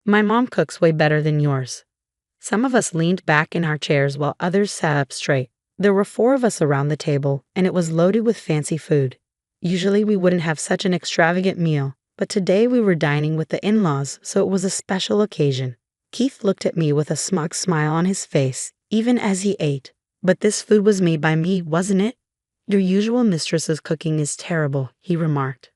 My mom cooks way better than yours. Some of us leaned back in our chairs while others sat up straight. There were 4 of us around the table, and it was loaded with fancy food. Usually we wouldn't have such an extravagant meal, but today we were dining with the in-laws, so it was a special occasion. Keith looked at me with a smug smile on his face, even as he ate. But this food was made by me, wasn't it? Your usual mistress's cooking is terrible, he remarked.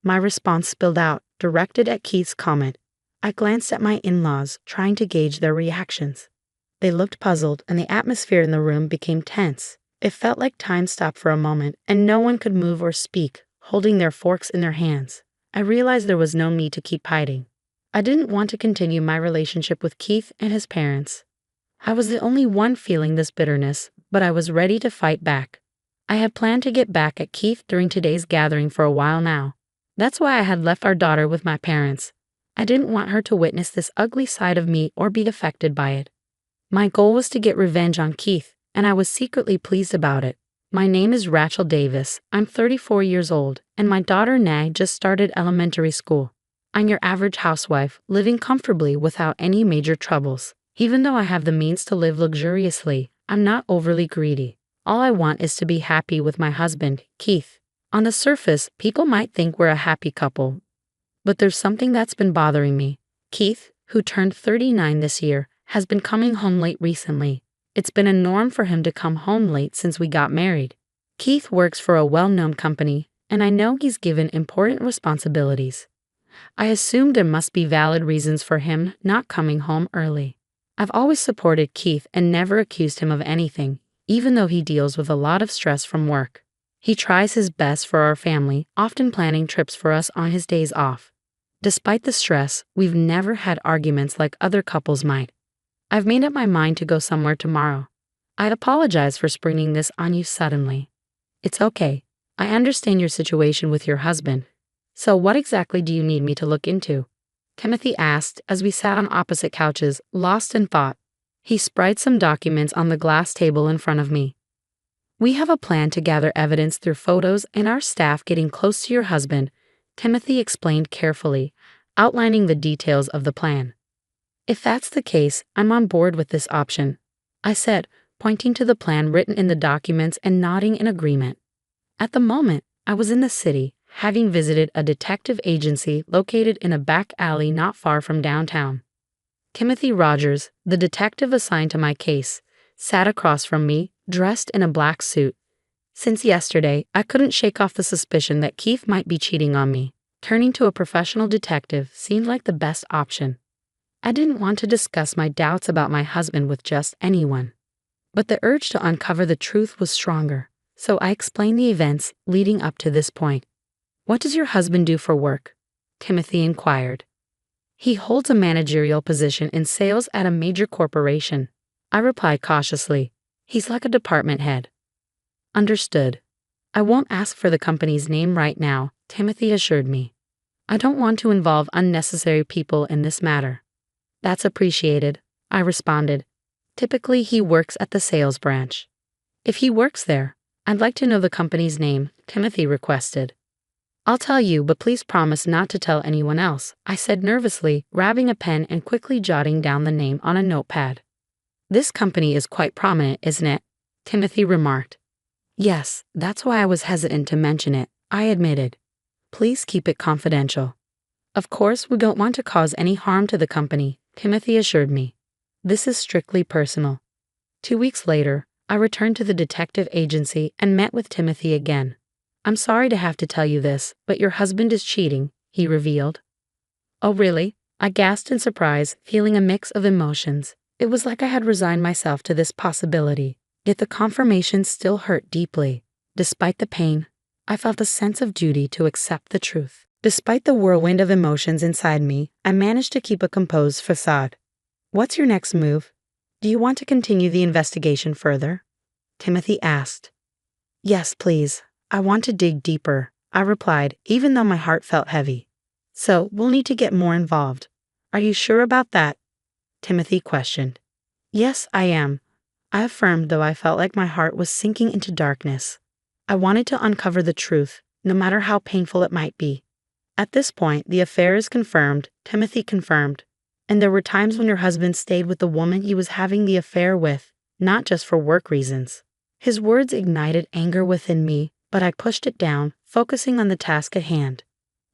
My response spilled out, directed at Keith's comment. I glanced at my in-laws, trying to gauge their reactions. They looked puzzled, and the atmosphere in the room became tense. It felt like time stopped for a moment, and no one could move or speak, holding their forks in their hands. I realized there was no need to keep hiding. I didn't want to continue my relationship with Keith and his parents. I was the only one feeling this bitterness, but I was ready to fight back. I had planned to get back at Keith during today's gathering for a while now. That's why I had left our daughter with my parents. I didn't want her to witness this ugly side of me or be affected by it. My goal was to get revenge on Keith, and I was secretly pleased about it. My name is Rachel Davis. I'm 34 years old, and my daughter Nay just started elementary school. I'm your average housewife, living comfortably without any major troubles. Even though I have the means to live luxuriously, I'm not overly greedy. All I want is to be happy with my husband, Keith. On the surface, people might think we're a happy couple, but there's something that's been bothering me. Keith, who turned 39 this year, has been coming home late recently. It's been a norm for him to come home late since we got married. Keith works for a well-known company, and I know he's given important responsibilities. I assume there must be valid reasons for him not coming home early. I've always supported Keith and never accused him of anything, even though he deals with a lot of stress from work. He tries his best for our family, often planning trips for us on his days off. Despite the stress, we've never had arguments like other couples might. I've made up my mind to go somewhere tomorrow. I'd apologize for springing this on you suddenly. It's okay. I understand your situation with your husband. So what exactly do you need me to look into? Timothy asked as we sat on opposite couches, lost in thought. He spread some documents on the glass table in front of me. We have a plan to gather evidence through photos and our staff getting close to your husband, Timothy explained carefully, outlining the details of the plan. If that's the case, I'm on board with this option, I said, pointing to the plan written in the documents and nodding in agreement. At the moment, I was in the city, having visited a detective agency located in a back alley not far from downtown. Timothy Rogers, the detective assigned to my case, sat across from me, dressed in a black suit. Since yesterday, I couldn't shake off the suspicion that Keith might be cheating on me. Turning to a professional detective seemed like the best option. I didn't want to discuss my doubts about my husband with just anyone. But the urge to uncover the truth was stronger, so I explained the events leading up to this point. What does your husband do for work? Timothy inquired. He holds a managerial position in sales at a major corporation, I replied cautiously. He's like a department head. Understood. I won't ask for the company's name right now, Timothy assured me. I don't want to involve unnecessary people in this matter. That's appreciated, I responded. Typically, he works at the sales branch. If he works there, I'd like to know the company's name, Timothy requested. I'll tell you, but please promise not to tell anyone else, I said nervously, grabbing a pen and quickly jotting down the name on a notepad. This company is quite prominent, isn't it? Timothy remarked. Yes, that's why I was hesitant to mention it, I admitted. Please keep it confidential. Of course, we don't want to cause any harm to the company, Timothy assured me. This is strictly personal. 2 weeks later, I returned to the detective agency and met with Timothy again. I'm sorry to have to tell you this, but your husband is cheating, he revealed. Oh really? I gasped in surprise, feeling a mix of emotions. It was like I had resigned myself to this possibility, yet the confirmation still hurt deeply. Despite the pain, I felt a sense of duty to accept the truth. Despite the whirlwind of emotions inside me, I managed to keep a composed facade. What's your next move? Do you want to continue the investigation further? Timothy asked. Yes, please. I want to dig deeper, I replied, even though my heart felt heavy. So, we'll need to get more involved. Are you sure about that? Timothy questioned. Yes, I am, I affirmed, though I felt like my heart was sinking into darkness. I wanted to uncover the truth, no matter how painful it might be. At this point, the affair is confirmed, Timothy confirmed. And there were times when your husband stayed with the woman he was having the affair with, not just for work reasons. His words ignited anger within me, but I pushed it down, focusing on the task at hand.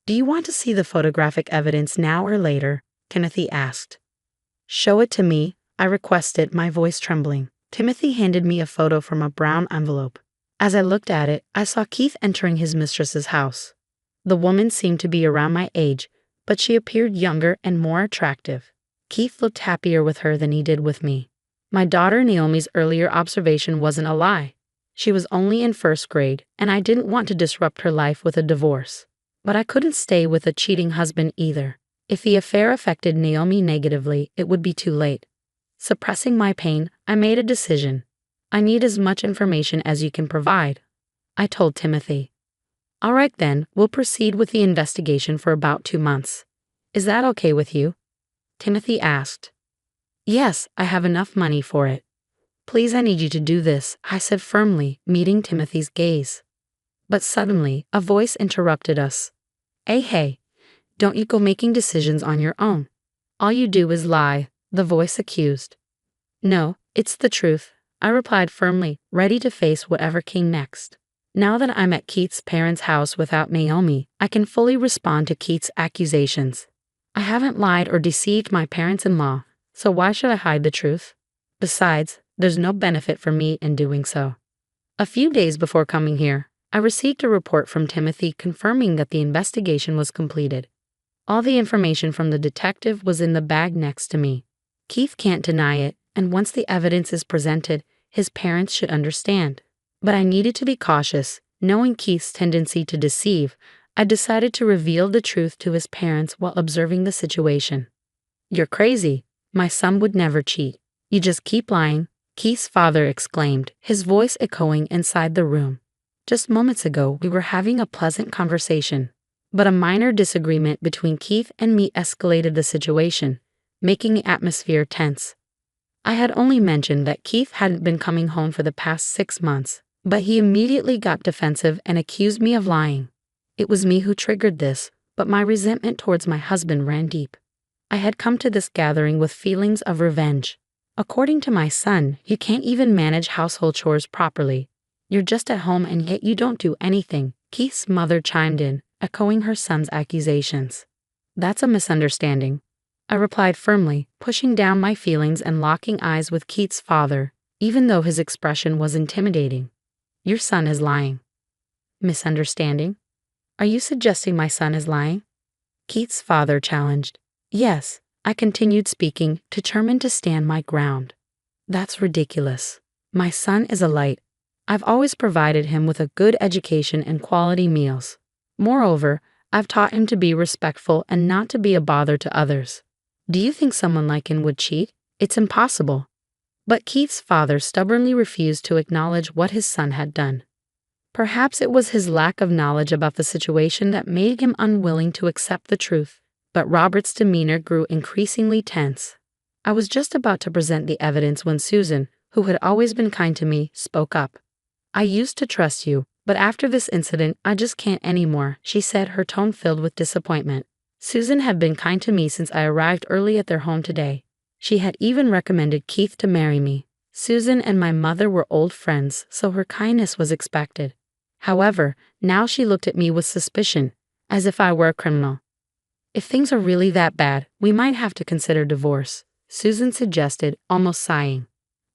Do you want to see the photographic evidence now or later? Timothy asked. Show it to me, I requested, my voice trembling. Timothy handed me a photo from a brown envelope. As I looked at it, I saw Keith entering his mistress's house. The woman seemed to be around my age, but she appeared younger and more attractive. Keith looked happier with her than he did with me. My daughter Naomi's earlier observation wasn't a lie. She was only in first grade, and I didn't want to disrupt her life with a divorce. But I couldn't stay with a cheating husband either. If the affair affected Naomi negatively, it would be too late. Suppressing my pain, I made a decision. I need as much information as you can provide, I told Timothy. All right then, we'll proceed with the investigation for about 2 months. Is that okay with you? Timothy asked. Yes, I have enough money for it. Please, I need you to do this, I said firmly, meeting Timothy's gaze. But suddenly, a voice interrupted us. Hey, don't you go making decisions on your own. All you do is lie, the voice accused. No, it's the truth, I replied firmly, ready to face whatever came next. Now that I'm at Keith's parents' house without Naomi, I can fully respond to Keith's accusations. I haven't lied or deceived my parents-in-law, so why should I hide the truth? Besides, there's no benefit for me in doing so. A few days before coming here, I received a report from Timothy confirming that the investigation was completed. All the information from the detective was in the bag next to me. Keith can't deny it, and once the evidence is presented, his parents should understand. But I needed to be cautious. Knowing Keith's tendency to deceive, I decided to reveal the truth to his parents while observing the situation. You're crazy. My son would never cheat. You just keep lying, Keith's father exclaimed, his voice echoing inside the room. Just moments ago, we were having a pleasant conversation, but a minor disagreement between Keith and me escalated the situation, making the atmosphere tense. I had only mentioned that Keith hadn't been coming home for the past 6 months, but he immediately got defensive and accused me of lying. It was me who triggered this, but my resentment towards my husband ran deep. I had come to this gathering with feelings of revenge. According to my son, you can't even manage household chores properly. You're just at home and yet you don't do anything, Keith's mother chimed in, echoing her son's accusations. That's a misunderstanding, I replied firmly, pushing down my feelings and locking eyes with Keith's father, even though his expression was intimidating. Your son is lying. Misunderstanding? Are you suggesting my son is lying? Keith's father challenged. Yes, I continued speaking, determined to stand my ground. That's ridiculous. My son is a light. I've always provided him with a good education and quality meals. Moreover, I've taught him to be respectful and not to be a bother to others. Do you think someone like him would cheat? It's impossible. But Keith's father stubbornly refused to acknowledge what his son had done. Perhaps it was his lack of knowledge about the situation that made him unwilling to accept the truth. But Robert's demeanor grew increasingly tense. I was just about to present the evidence when Susan, who had always been kind to me, spoke up. I used to trust you, but after this incident, I just can't anymore, she said, her tone filled with disappointment. Susan had been kind to me since I arrived early at their home today. She had even recommended Keith to marry me. Susan and my mother were old friends, so her kindness was expected. However, now she looked at me with suspicion, as if I were a criminal. If things are really that bad, we might have to consider divorce, Susan suggested, almost sighing.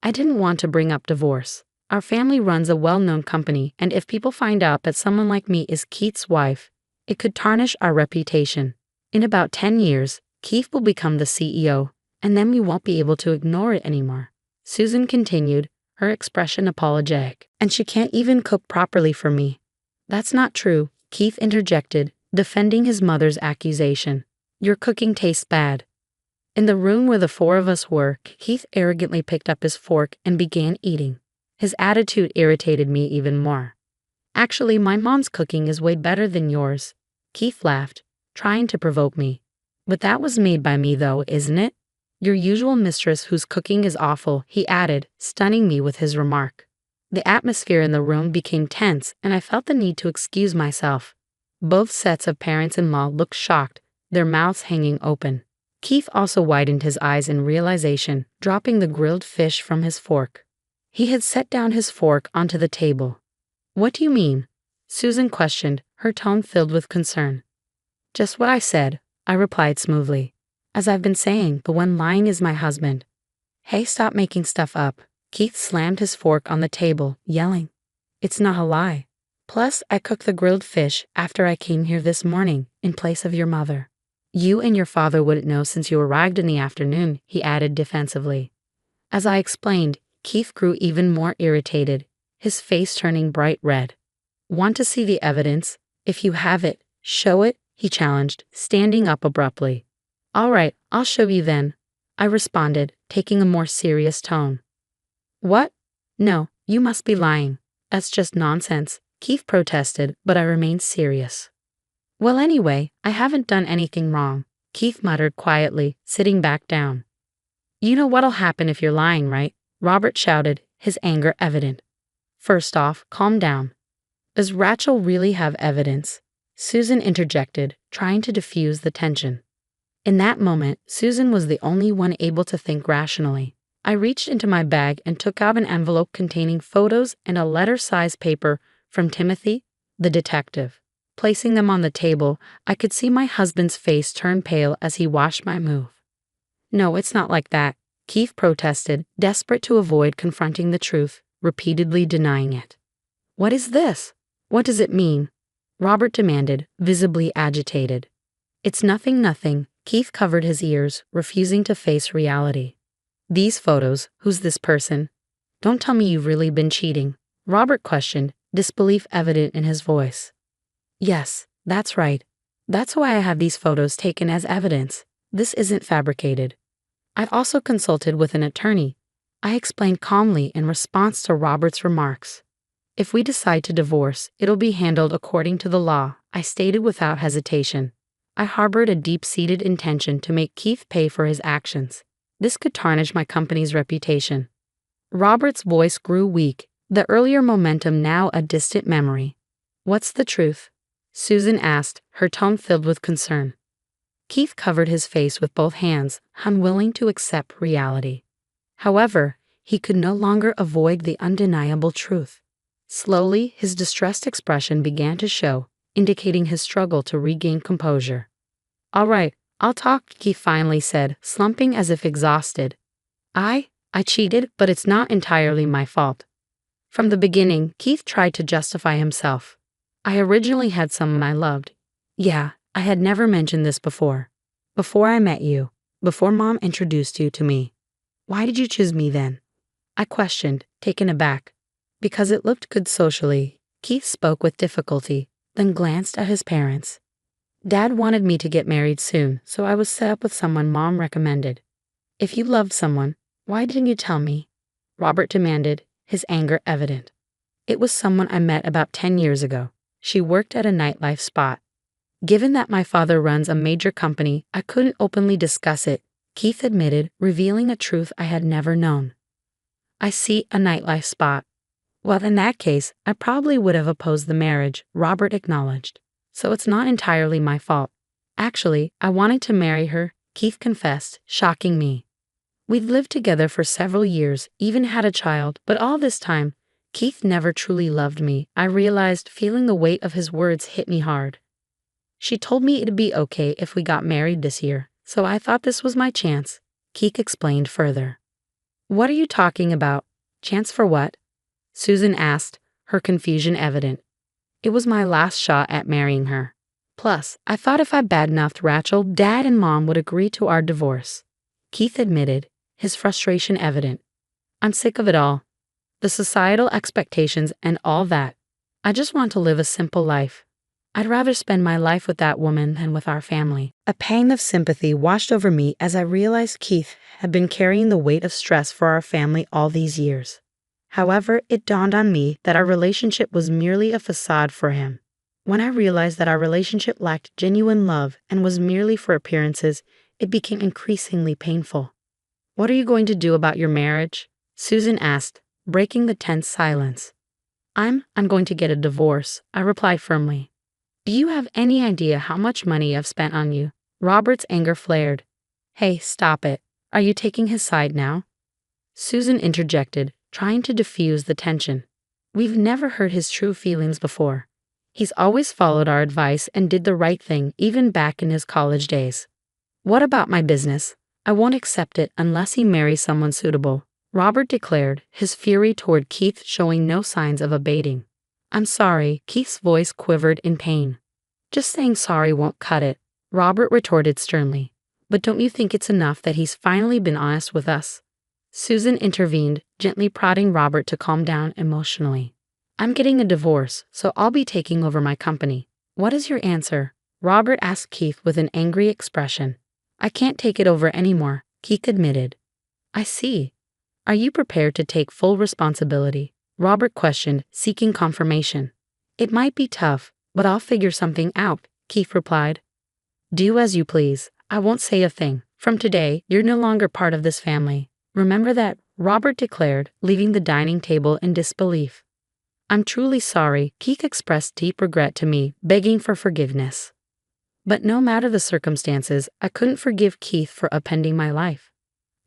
I didn't want to bring up divorce. Our family runs a well-known company, and if people find out that someone like me is Keith's wife, it could tarnish our reputation. In about 10 years, Keith will become the CEO, and then we won't be able to ignore it anymore. Susan continued, her expression apologetic. And she can't even cook properly for me. That's not true, Keith interjected, defending his mother's accusation. Your cooking tastes bad. In the room where the 4 of us were, Keith arrogantly picked up his fork and began eating. His attitude irritated me even more. Actually, my mom's cooking is way better than yours, Keith laughed, trying to provoke me. But that was made by me though, isn't it? Your usual mistress whose cooking is awful, he added, stunning me with his remark. The atmosphere in the room became tense and I felt the need to excuse myself. Both sets of parents-in-law looked shocked, their mouths hanging open. Keith also widened his eyes in realization, dropping the grilled fish from his fork. He had set down his fork onto the table. What do you mean? Susan questioned, her tone filled with concern. Just what I said, I replied smoothly. As I've been saying, the one lying is my husband. Hey, stop making stuff up. Keith slammed his fork on the table, yelling. It's not a lie. Plus, I cooked the grilled fish after I came here this morning, in place of your mother. You and your father wouldn't know since you arrived in the afternoon, he added defensively. As I explained, Keith grew even more irritated, his face turning bright red. Want to see the evidence? If you have it, show it, he challenged, standing up abruptly. All right, I'll show you then, I responded, taking a more serious tone. What? No, you must be lying. That's just nonsense, Keith protested, but I remained serious. Well, anyway, I haven't done anything wrong, Keith muttered quietly, sitting back down. You know what'll happen if you're lying, right? Robert shouted, his anger evident. First off, calm down. Does Rachel really have evidence? Susan interjected, trying to diffuse the tension. In that moment, Susan was the only one able to think rationally. I reached into my bag and took out an envelope containing photos and a letter-sized paper from Timothy, the detective. Placing them on the table, I could see my husband's face turn pale as he watched my move. No, it's not like that, Keith protested, desperate to avoid confronting the truth, repeatedly denying it. What is this? What does it mean? Robert demanded, visibly agitated. It's nothing, Keith covered his ears, refusing to face reality. These photos, who's this person? Don't tell me you've really been cheating, Robert questioned, disbelief evident in his voice. Yes, that's right. That's why I have these photos taken as evidence. This isn't fabricated. I've also consulted with an attorney, I explained calmly in response to Robert's remarks. If we decide to divorce, it'll be handled according to the law, I stated without hesitation. I harbored a deep-seated intention to make Keith pay for his actions. This could tarnish my company's reputation. Robert's voice grew weak, the earlier momentum now a distant memory. What's the truth? Susan asked, her tone filled with concern. Keith covered his face with both hands, unwilling to accept reality. However, he could no longer avoid the undeniable truth. Slowly, his distressed expression began to show, indicating his struggle to regain composure. All right, I'll talk, Keith finally said, slumping as if exhausted. I cheated, but it's not entirely my fault. From the beginning, Keith tried to justify himself. I originally had someone I loved. Yeah, I had never mentioned this before. Before I met you, before Mom introduced you to me. Why did you choose me then? I questioned, taken aback. Because it looked good socially, Keith spoke with difficulty, then glanced at his parents. Dad wanted me to get married soon, so I was set up with someone Mom recommended. If you loved someone, why didn't you tell me? Robert demanded, his anger evident. It was someone I met about 10 years ago. She worked at a nightlife spot. Given that my father runs a major company, I couldn't openly discuss it, Keith admitted, revealing a truth I had never known. I see, a nightlife spot. Well, in that case, I probably would have opposed the marriage, Robert acknowledged. So it's not entirely my fault. Actually, I wanted to marry her, Keith confessed, shocking me. We'd lived together for several years, even had a child, but all this time, Keith never truly loved me, I realized, feeling the weight of his words hit me hard. She told me it'd be okay if we got married this year, so I thought this was my chance, Keith explained further. What are you talking about? Chance for what? Susan asked, her confusion evident. It was my last shot at marrying her. Plus, I thought if I badmouthed Rachel, Dad and Mom would agree to our divorce. Keith admitted, his frustration evident. I'm sick of it all. The societal expectations and all that. I just want to live a simple life. I'd rather spend my life with that woman than with our family. A pang of sympathy washed over me as I realized Keith had been carrying the weight of stress for our family all these years. However, it dawned on me that our relationship was merely a facade for him. When I realized that our relationship lacked genuine love and was merely for appearances, it became increasingly painful. What are you going to do about your marriage? Susan asked, breaking the tense silence. I'm going to get a divorce, I replied firmly. Do you have any idea how much money I've spent on you? Robert's anger flared. Hey, stop it. Are you taking his side now? Susan interjected, trying to diffuse the tension. We've never heard his true feelings before. He's always followed our advice and did the right thing even back in his college days. What about my business? I won't accept it unless he marries someone suitable, Robert declared, his fury toward Keith showing no signs of abating. I'm sorry, Keith's voice quivered in pain. Just saying sorry won't cut it, Robert retorted sternly. But don't you think it's enough that he's finally been honest with us? Susan intervened, gently prodding Robert to calm down emotionally. I'm getting a divorce, so I'll be taking over my company. What is your answer? Robert asked Keith with an angry expression. I can't take it over anymore, Keith admitted. I see. Are you prepared to take full responsibility? Robert questioned, seeking confirmation. It might be tough, but I'll figure something out, Keith replied. Do as you please. I won't say a thing. From today, you're no longer part of this family. Remember that, Robert declared, leaving the dining table in disbelief. I'm truly sorry, Keith expressed deep regret to me, begging for forgiveness. But no matter the circumstances, I couldn't forgive Keith for upending my life.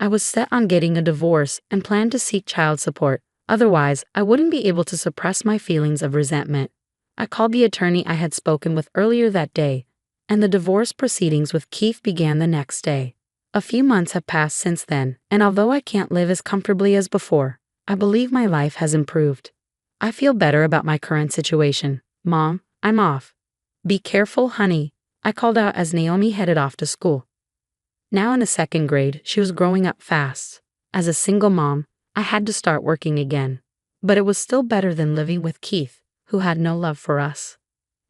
I was set on getting a divorce and planned to seek child support, otherwise I wouldn't be able to suppress my feelings of resentment. I called the attorney I had spoken with earlier that day, and the divorce proceedings with Keith began the next day. A few months have passed since then, and although I can't live as comfortably as before, I believe my life has improved. I feel better about my current situation. Mom, I'm off. Be careful, honey, I called out as Naomi headed off to school. Now in the second grade, she was growing up fast. As a single mom, I had to start working again. But it was still better than living with Keith, who had no love for us.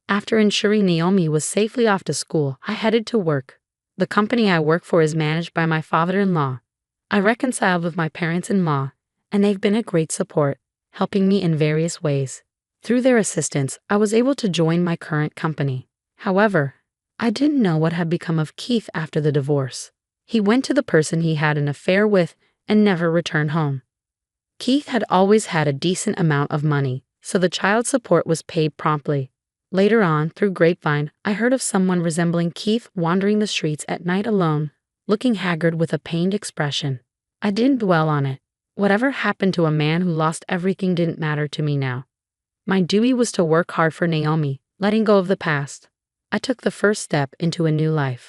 After ensuring Naomi was safely off to school, I headed to work. The company I work for is managed by my father-in-law. I reconciled with my parents-in-law, and they've been a great support, helping me in various ways. Through their assistance, I was able to join my current company. However, I didn't know what had become of Keith after the divorce. He went to the person he had an affair with and never returned home. Keith had always had a decent amount of money, so the child support was paid promptly. Later on, through grapevine, I heard of someone resembling Keith wandering the streets at night alone, looking haggard with a pained expression. I didn't dwell on it. Whatever happened to a man who lost everything didn't matter to me now. My duty was to work hard for Naomi, letting go of the past. I took the first step into a new life.